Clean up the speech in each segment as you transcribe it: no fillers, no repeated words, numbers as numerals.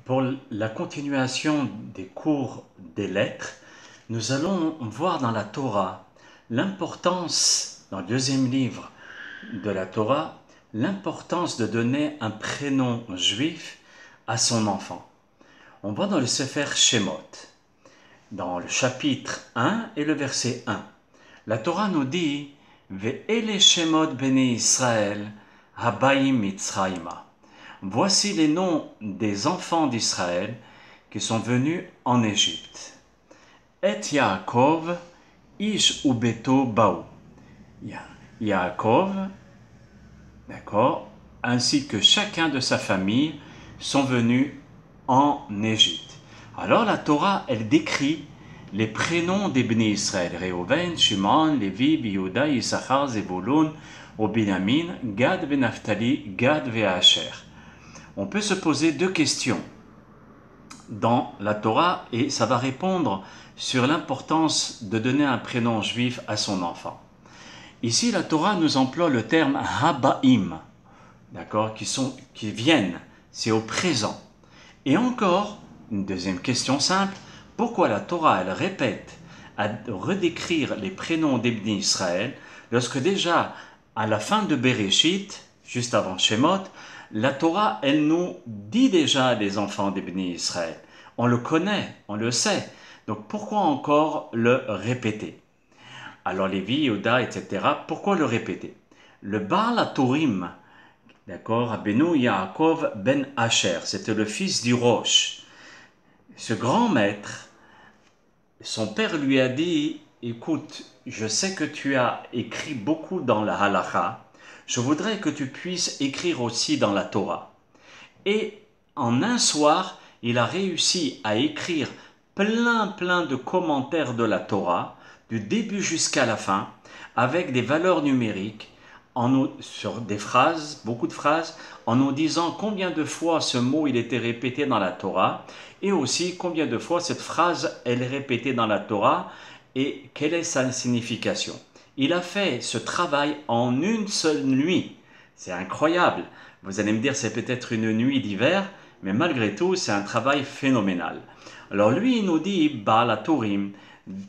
Pour la continuation des cours des lettres, nous allons voir dans la Torah l'importance, dans le deuxième livre de la Torah, l'importance de donner un prénom juif à son enfant. On voit dans le Sefer Shemot, dans le chapitre 1 et le verset 1. La Torah nous dit « Ve'ele Shemot bnei Israël habayim mitzrayma » Voici les noms des enfants d'Israël qui sont venus en Égypte. Et Yaakov, ish ubeto baou. Yaakov, d'accord, ainsi que chacun de sa famille sont venus en Égypte. Alors la Torah, elle décrit les prénoms des Bnei Israël. Reuven, Shimon, Lévi, Yehuda, Issachar, Zebulun, Binyamin, Gad, Naphtali, Gad et Asher. On peut se poser deux questions dans la Torah et ça va répondre sur l'importance de donner un prénom juif à son enfant. Ici, la Torah nous emploie le terme habaim, d'accord, qui viennent, c'est au présent. Et encore, une deuxième question simple, pourquoi la Torah, elle répète à redécrire les prénoms d'Ibn Israël lorsque déjà, à la fin de Bereshit, juste avant Shemot, la Torah, elle nous dit déjà les enfants d'Ibn Israël. On le connaît, on le sait. Donc pourquoi encore le répéter? Alors Lévi, Yehuda, etc., pourquoi le répéter? Le Baal HaTurim, d'accord, Rabbeinu Yaakov ben Asher, c'était le fils du Rosh. Ce grand maître, son père lui a dit, écoute, je sais que tu as écrit beaucoup dans la Halakha, je voudrais que tu puisses écrire aussi dans la Torah. Et en un soir, il a réussi à écrire plein de commentaires de la Torah, du début jusqu'à la fin, avec des valeurs numériques, sur des phrases, beaucoup de phrases, en nous disant combien de fois ce mot il était répété dans la Torah, et aussi combien de fois cette phrase elle est répétée dans la Torah, et quelle est sa signification. Il a fait ce travail en une seule nuit. C'est incroyable. Vous allez me dire, c'est peut-être une nuit d'hiver, mais malgré tout, c'est un travail phénoménal. Alors lui, il nous dit, Baal HaTurim,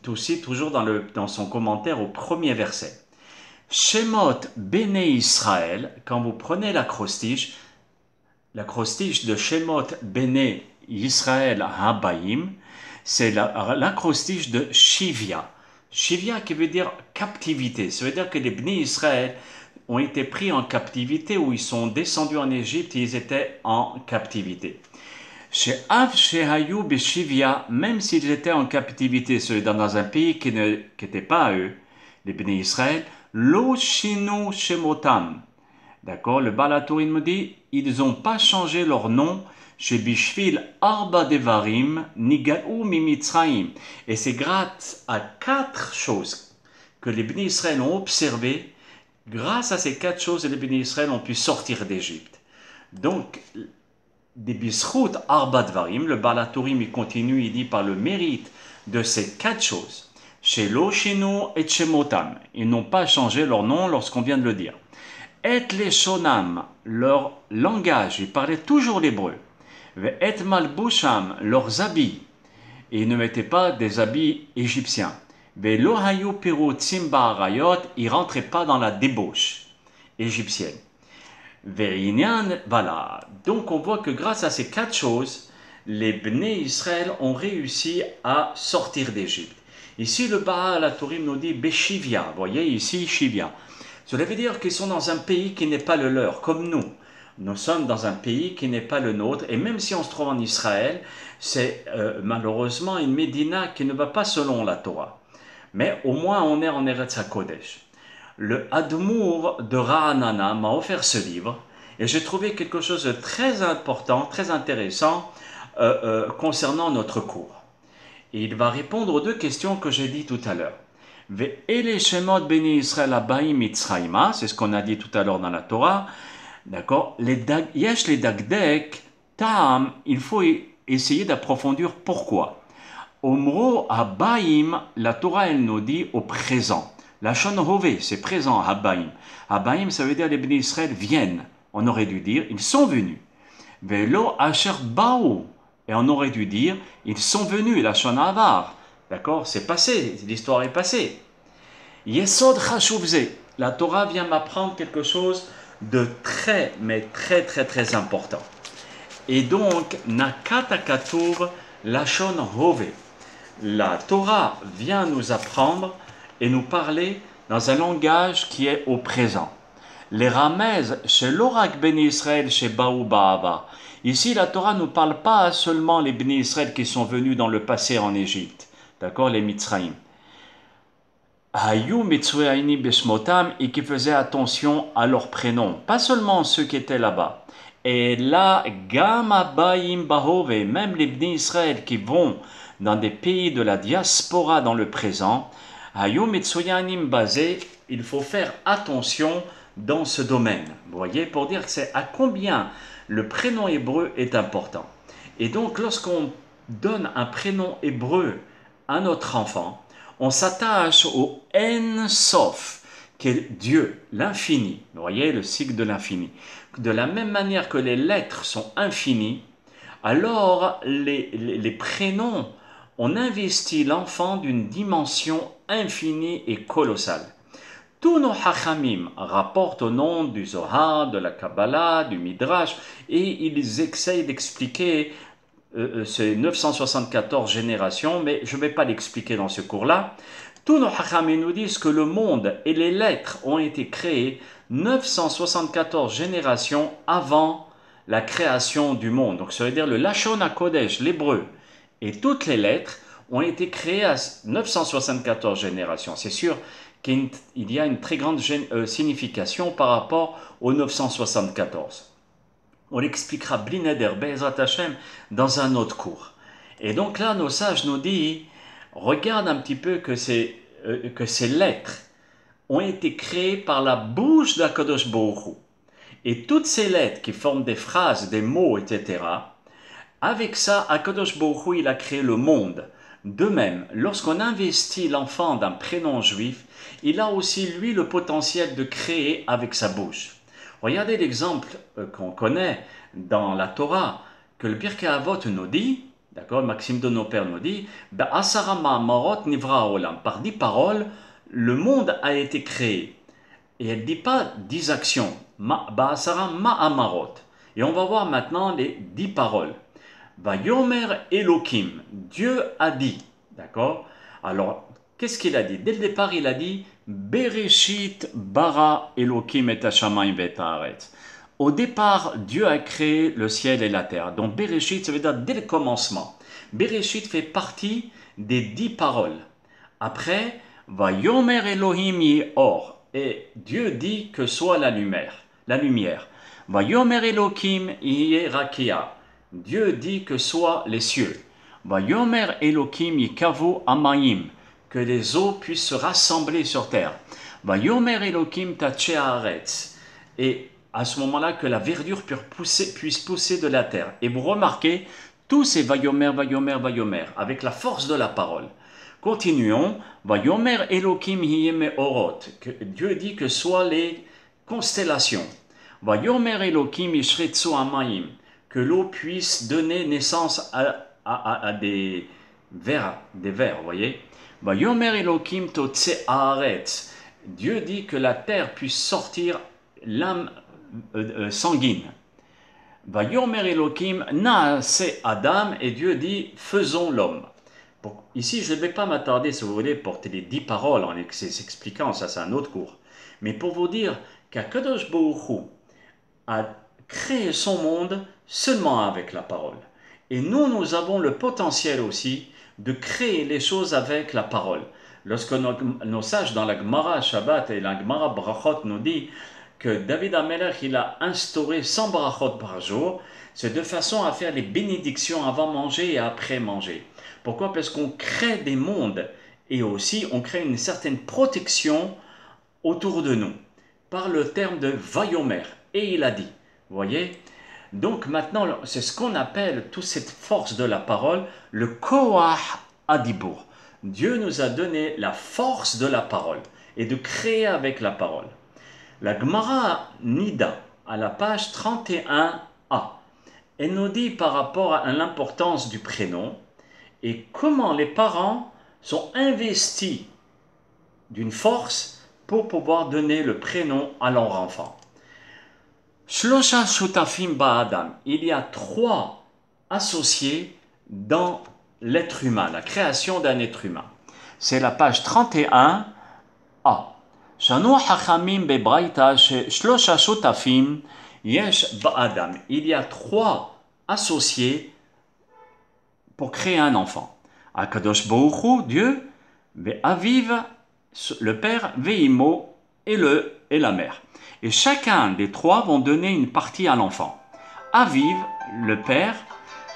aussi toujours dans son commentaire au premier verset. Shemot Bnei Israël, quand vous prenez l'acrostiche de Shemot Bnei Israël Habayim, c'est l'acrostiche de Shivia. Shivia qui veut dire captivité. Ça veut dire que les Bnei Israël ont été pris en captivité ou ils sont descendus en Égypte et ils étaient en captivité. Chez Av Shehayu Beshivia, même s'ils étaient en captivité, dans un pays qui n'était pas à eux, les Bnei Israël, Lo Shinu Shemotam. D'accord, le Baal HaTurim me dit, ils n'ont pas changé leur nom chez Bishvil Arba Devarim Niga'u Mimitzraim. Et c'est grâce à 4 choses que les Bnei Israël ont observées. Grâce à ces 4 choses, les Bnei Israël ont pu sortir d'Égypte. Donc, des Bisrout Arba Devarim, le Baal HaTurim, il continue, il dit par le mérite de ces 4 choses. Chez Loshinu et Shemotam, ils n'ont pas changé leur nom lorsqu'on vient de le dire. Et les Shonam, leur langage, ils parlaient toujours l'hébreu. Et Malbusham, leurs habits, et ils ne mettaient pas des habits égyptiens. Et Lohayu Pirutzim Ba'arayot, ils ne rentraient pas dans la débauche égyptienne. Voilà. Donc on voit que grâce à ces 4 choses, les Bnei Israël ont réussi à sortir d'Égypte. Ici, le Baal HaTurim nous dit Beshivia. Vous voyez ici, Shivia. Cela veut dire qu'ils sont dans un pays qui n'est pas le leur, comme nous. Nous sommes dans un pays qui n'est pas le nôtre. Et même si on se trouve en Israël, c'est malheureusement une Médina qui ne va pas selon la Torah. Mais au moins, on est en Eretz HaKodesh. Le Admour de Ra'anana m'a offert ce livre. Et j'ai trouvé quelque chose de très important, très intéressant concernant notre cours. Et il va répondre aux 2 questions que j'ai dit tout à l'heure. Ve'ele Shemot Bnei Israël Habayim Mitzrayma, c'est ce qu'on a dit tout à l'heure dans la Torah. D'accord? Yesh les dagdek tam, il faut essayer d'approfondir pourquoi. Omro Habayim, la Torah elle nous dit au présent. La Shon Hove, c'est présent, Habayim. Habayim, ça veut dire les Bnei Israël viennent. On aurait dû dire, ils sont venus. Velo Asher Baou, Et on aurait dû dire, ils sont venus, la Shonavar. D'accord? C'est passé, l'histoire est passée. Yesod Chashuvze. La Torah vient m'apprendre quelque chose de très, mais très, très, très important. Et donc, Nakata Katuv Lashon Hove. La Torah vient nous apprendre et nous parler dans un langage qui est au présent. Les Ramez, chez l'Orak Béni Israël, chez Baou Ba'ava. Ici, la Torah ne nous parle pas seulement les Béni Israël qui sont venus dans le passé en Égypte. D'accord, les Mitzraïm. Hayu Mitzraïni Beshmotam, et qui faisaient attention à leurs prénoms. Pas seulement ceux qui étaient là-bas. Et là, Gama Baim Bahove, même les Béni Israël qui vont dans des pays de la diaspora dans le présent, Hayu Mitzraïnim basé, il faut faire attention dans ce domaine. Vous voyez, pour dire que c'est à combien le prénom hébreu est important. Et donc, lorsqu'on donne un prénom hébreu à notre enfant, on s'attache au En Sof, qui est Dieu, l'infini. Vous voyez, le cycle de l'infini. De la même manière que les lettres sont infinies, alors les prénoms, on investit l'enfant d'une dimension infinie et colossale. Tous nos hachamim rapportent au nom du Zohar, de la Kabbalah, du Midrash, et ils essayent d'expliquer ces 974 générations, mais je ne vais pas l'expliquer dans ce cours-là. Tous nos hachamim nous disent que le monde et les lettres ont été créés 974 générations avant la création du monde. Donc ça veut dire le Lashon HaKodesh, l'hébreu, et toutes les lettres ont été créées à 974 générations. C'est sûr qu'il y a une très grande signification par rapport aux 974. On l'expliquera Blineder Be'ezrat Hashem dans un autre cours. Et donc là, nos sages nous disent, regarde un petit peu que ces lettres ont été créées par la bouche d'Akadosh Baruch Hu. Et toutes ces lettres qui forment des phrases, des mots, etc., avec ça, Akadosh Baruch Hu, il a créé le monde. De même, lorsqu'on investit l'enfant d'un prénom juif, il a aussi, lui, le potentiel de créer avec sa bouche. Regardez l'exemple qu'on connaît dans la Torah, que le Pirkei Avot nous dit, d'accord, Maxime de nos pères nous dit, Asara ma'amarot nivra olam. Par 10 paroles, le monde a été créé. Et elle ne dit pas 10 actions, Asara ma'amarot. Et on va voir maintenant les 10 paroles. Vayomer Elohim, Dieu a dit, d'accord? Alors, qu'est-ce qu'il a dit? Dès le départ, il a dit Bereshit bara Elohim et hashamayim ve'et haaretz. Au départ, Dieu a créé le ciel et la terre. Donc Bereshit, ça veut dire dès le commencement. Bereshit fait partie des 10 paroles. Après, Vayomer Elohim Yeor, et Dieu dit que soit la lumière. Vayomer Elohim Yerakia. Dieu dit que soit les cieux. Vayomer Elohim yikavu amayim, que les eaux puissent se rassembler sur terre. Vayomer Elohim tache haaretz, et à ce moment-là que la verdure puisse pousser de la terre. Et vous remarquez tous ces Vayomer, Vayomer, Vayomer, avec la force de la parole. Continuons. Vayomer Elohim hiyeme orot, que Dieu dit que soit les constellations. Vayomer Elohim yishretsu amayim, que l'eau puisse donner naissance à des vers, vous voyez. Vayomer Elohim totse haaretz, Dieu dit que la terre puisse sortir l'âme sanguine. Vayomer Elohim naase Adam, et Dieu dit faisons l'homme. Bon, ici, je ne vais pas m'attarder, si vous voulez, pour les 10 paroles en expliquant, ça c'est un autre cours. Mais pour vous dire qu'Akadosh Baruch Hu a créé son monde seulement avec la parole. Et nous avons le potentiel aussi de créer les choses avec la parole. Lorsque nos sages dans la Gemara Shabbat et la Gemara Brachot nous dit que David HaMelech, il a instauré 100 brachot par jour, c'est de façon à faire les bénédictions avant manger et après manger. Pourquoi? Parce qu'on crée des mondes et aussi on crée une certaine protection autour de nous par le terme de Vayomer. Et il a dit, vous voyez? Donc maintenant, c'est ce qu'on appelle toute cette force de la parole, le Koach Adibur. Dieu nous a donné la force de la parole et de créer avec la parole. La Gemara Nida, à la page 31a, elle nous dit par rapport à l'importance du prénom et comment les parents sont investis d'une force pour pouvoir donner le prénom à leur enfant. Shlosha shutafim ba'adam. Il y a 3 associés dans l'être humain, la création d'un être humain. C'est la page 31a. Shanu hachamim bebraita shlosha shutafim yesh ba'adam. Il y a 3 associés pour créer un enfant. Akadosh Baruch Hu, Dieu, Ve'aviv, le père, Ve'imo, et la mère. Et chacun des 3 vont donner une partie à l'enfant. Aviv, le père,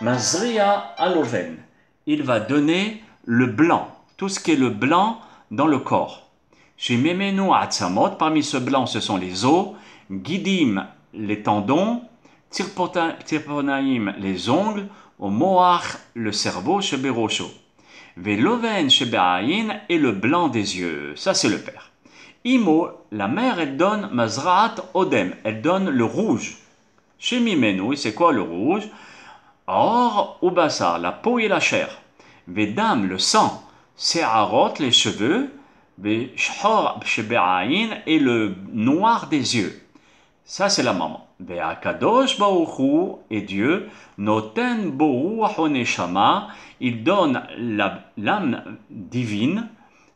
Mazria aloven. Il va donner le blanc, tout ce qui est le blanc dans le corps. Chez Memenu Atzamot, parmi ce blanc, ce sont les os, Gidim, les tendons, Tirponaim, les ongles, Moach, le cerveau, Sheberosho. Veloven, Shebeaïn, et le blanc des yeux. Ça, c'est le père. Imo, la mère, elle donne Mazraat Odem, elle donne le rouge. Chez Mimenu, c'est quoi le rouge? Or, Ubasar, la peau et la chair. Vedam, le sang. Se'arot, les cheveux. Veshhor, Shebeaïn, et le noir des yeux. Ça, c'est la maman. Ve'akadosh Baruch et Dieu, Noten Boruach Oneshama, il donne l'âme divine,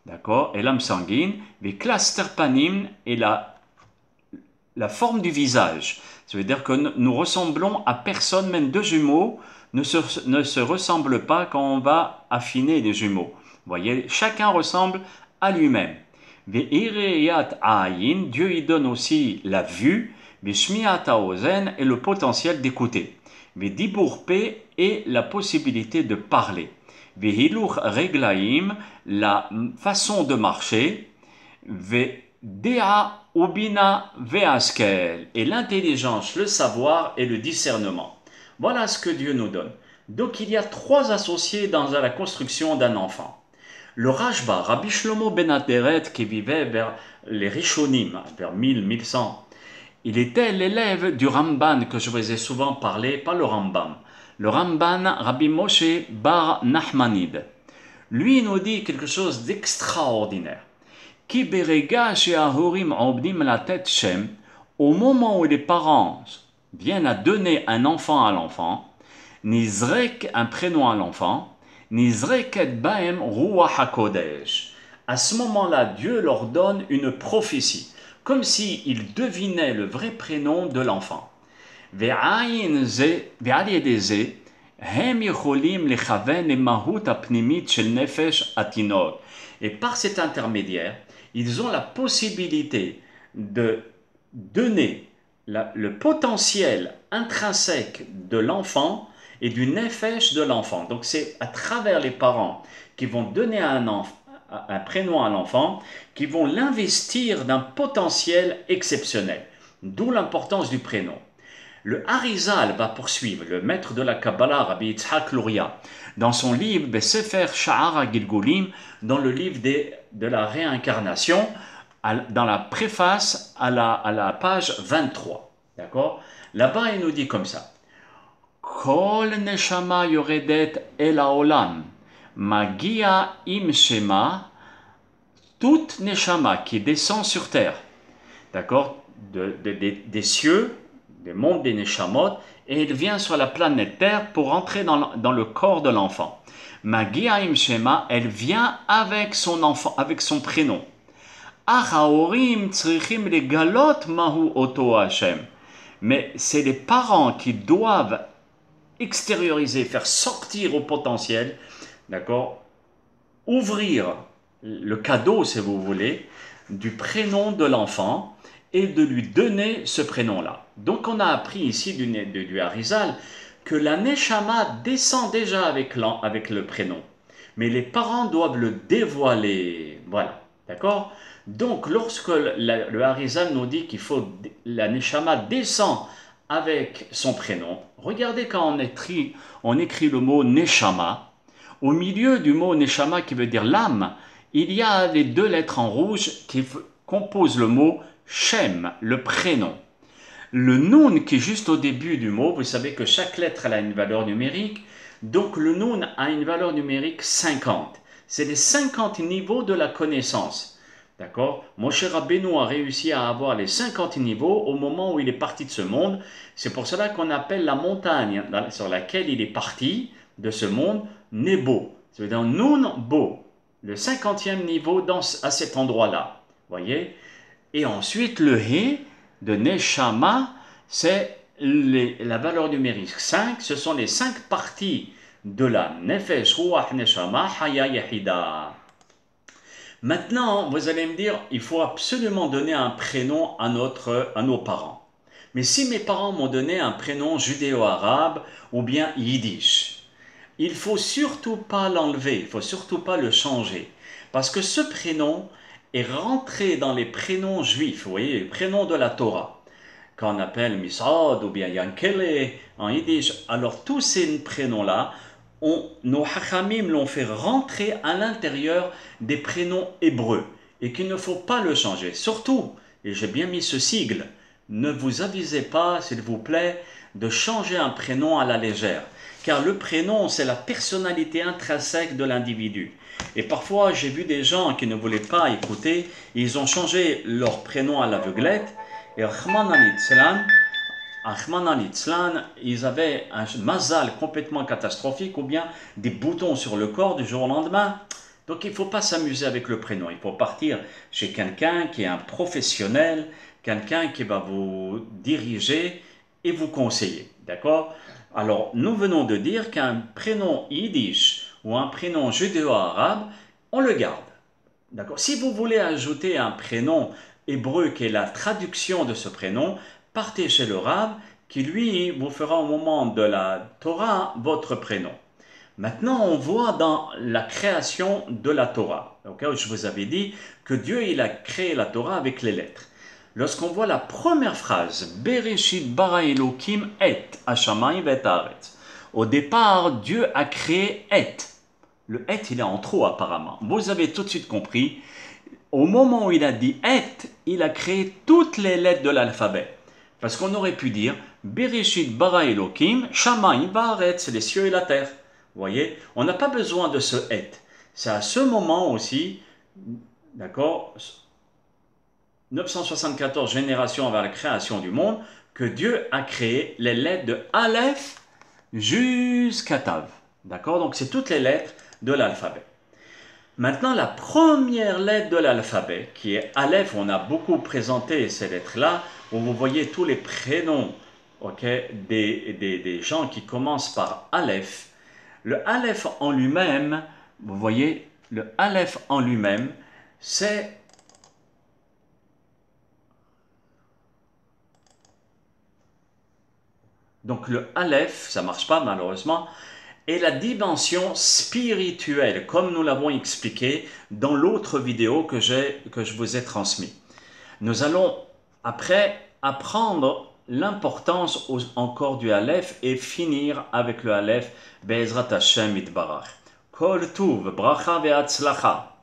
d'accord, et l'âme sanguine, Ve'klasterpanim, et la forme du visage. Ça veut dire que nous ressemblons à personne, même 2 jumeaux ne se ressemblent pas quand on va affiner les jumeaux. Vous voyez, chacun ressemble à lui-même. Ve'ireyat Ayin, Dieu y donne aussi la vue, Ve'shmiat Aozen, et le potentiel d'écouter. Ve'dibur Pe, et la possibilité de parler. Ve'hilur Reglaim, la façon de marcher. Ve'dea Ubina Ve'askel, et l'intelligence, le savoir et le discernement. Voilà ce que Dieu nous donne. Donc il y a 3 associés dans la construction d'un enfant. Le Rashba, Rabbi Shlomo ben Aderet, qui vivait vers les Rishonim, vers 1000-1100, il était l'élève du Ramban, que je vous ai souvent parlé, pas le Rambam. Le Ramban, Rabbi Moshe bar Nachmanide. Lui, il nous dit quelque chose d'extraordinaire. Ki berega she'ahorim obdim la tête shem, au moment où les parents viennent à donner un enfant à l'enfant, nizrek, un prénom à l'enfant, nizreket baem ruach hakodesh. À ce moment-là, Dieu leur donne une prophétie, comme s'il devinait le vrai prénom de l'enfant. Ve'ayin ze, ve'aliyedeze, hem yicholim lechaven lemahut apnimit shel nefesh atinot. Et par cet intermédiaire, ils ont la possibilité de donner le potentiel intrinsèque de l'enfant et du nefesh de l'enfant. Donc c'est à travers les parents qui vont donner un prénom à l'enfant, qui vont l'investir d'un potentiel exceptionnel. D'où l'importance du prénom. Le Harizal va poursuivre, le maître de la Kabbalah, Rabbi Yitzhak Luria, dans son livre Sefer Sha'ar HaGilgulim, dans le livre de la réincarnation, dans la préface à la page 23. D'accord? Là-bas, il nous dit comme ça. Kol neshama yoredet el haolam, magia im shema, toute neshama qui descend sur terre, d'accord, des cieux, des mondes des neshamot, et il vient sur la planète Terre pour entrer dans le corps de l'enfant. Magia im shema, elle vient avec son enfant, avec son prénom. Achaorim tzrichim legalot mahu oto Hashem. Mais c'est les parents qui doivent extérioriser, faire sortir au potentiel, d'accord, ouvrir le cadeau, si vous voulez, du prénom de l'enfant et de lui donner ce prénom-là. Donc on a appris ici du Harizal que la Neshama descend déjà avec le prénom, mais les parents doivent le dévoiler. Voilà, d'accord? Donc lorsque le Harizal nous dit qu'il faut, la Neshama descend avec son prénom, regardez quand on écrit le mot Neshama, au milieu du mot Neshama qui veut dire l'âme, il y a les 2 lettres en rouge qui composent le mot Shem, le prénom. Le noun qui est juste au début du mot, vous savez que chaque lettre elle a une valeur numérique, donc le noun a une valeur numérique 50. C'est les 50 niveaux de la connaissance. D'accord? Moshe Rabbeinu a réussi à avoir les 50 niveaux au moment où il est parti de ce monde. C'est pour cela qu'on appelle la montagne sur laquelle il est parti de ce monde Nebo. C'est-à-dire Noun Bo, le 50e niveau à cet endroit-là. Voyez? Et ensuite le He de Neshama, c'est la valeur numérique 5, ce sont les 5 parties de la Nefesh, Ruach, Neshama, Haya, Yehida. Maintenant, vous allez me dire, il faut absolument donner un prénom à nos parents. Mais si mes parents m'ont donné un prénom judéo-arabe ou bien yiddish, il ne faut surtout pas l'enlever, il ne faut surtout pas le changer. Parce que ce prénom est rentré dans les prénoms juifs, vous voyez, les prénoms de la Torah, qu'on appelle Misad ou bien Yankele en yiddish. Alors tous ces prénoms-là, nos hachamim l'ont fait rentrer à l'intérieur des prénoms hébreux et qu'il ne faut pas le changer. Surtout, et j'ai bien mis ce sigle, ne vous avisez pas, s'il vous plaît, de changer un prénom à la légère. Car le prénom, c'est la personnalité intrinsèque de l'individu. Et parfois, j'ai vu des gens qui ne voulaient pas écouter, ils ont changé leur prénom à l'aveuglette. Et Rahman al-Itzlan, ils avaient un mazal complètement catastrophique ou bien des boutons sur le corps du jour au lendemain. Donc il ne faut pas s'amuser avec le prénom. Il faut partir chez quelqu'un qui est un professionnel, quelqu'un qui va vous diriger et vous conseiller. D'accord? Alors, nous venons de dire qu'un prénom yiddish ou un prénom judéo-arabe, on le garde. D'accord? Si vous voulez ajouter un prénom hébreu qui est la traduction de ce prénom, partez chez le Rav qui lui vous fera au moment de la Torah votre prénom. Maintenant, on voit dans la création de la Torah. Okay? Je vous avais dit que Dieu il a créé la Torah avec les lettres. Lorsqu'on voit la première phrase, Bereshit bara Elokim et hashamayim vet haaretz. Au départ, Dieu a créé et. Le et, il est en trop apparemment. Vous avez tout de suite compris. Au moment où il a dit et, il a créé toutes les lettres de l'alphabet. Parce qu'on aurait pu dire Bereshit bara Elokim, shamayim va'aretz, les cieux et la terre. Vous voyez, on n'a pas besoin de ce et. C'est à ce moment aussi, d'accord, 974 générations vers la création du monde, que Dieu a créé les lettres de Aleph jusqu'à Tav. D'accord? Donc c'est toutes les lettres de l'alphabet. Maintenant, la première lettre de l'alphabet, qui est Aleph, on a beaucoup présenté ces lettres-là, où vous voyez tous les prénoms des gens qui commencent par Aleph. Le Aleph en lui-même, vous voyez, le Aleph en lui-même, c'est donc le Aleph, ça ne marche pas malheureusement, est la dimension spirituelle, comme nous l'avons expliqué dans l'autre vidéo que je vous ai transmis. Nous allons après apprendre l'importance encore du Aleph et finir avec le Aleph Be'ezrat Hashem Itbarach. Kol Tuv, Bracha ve'atzlacha.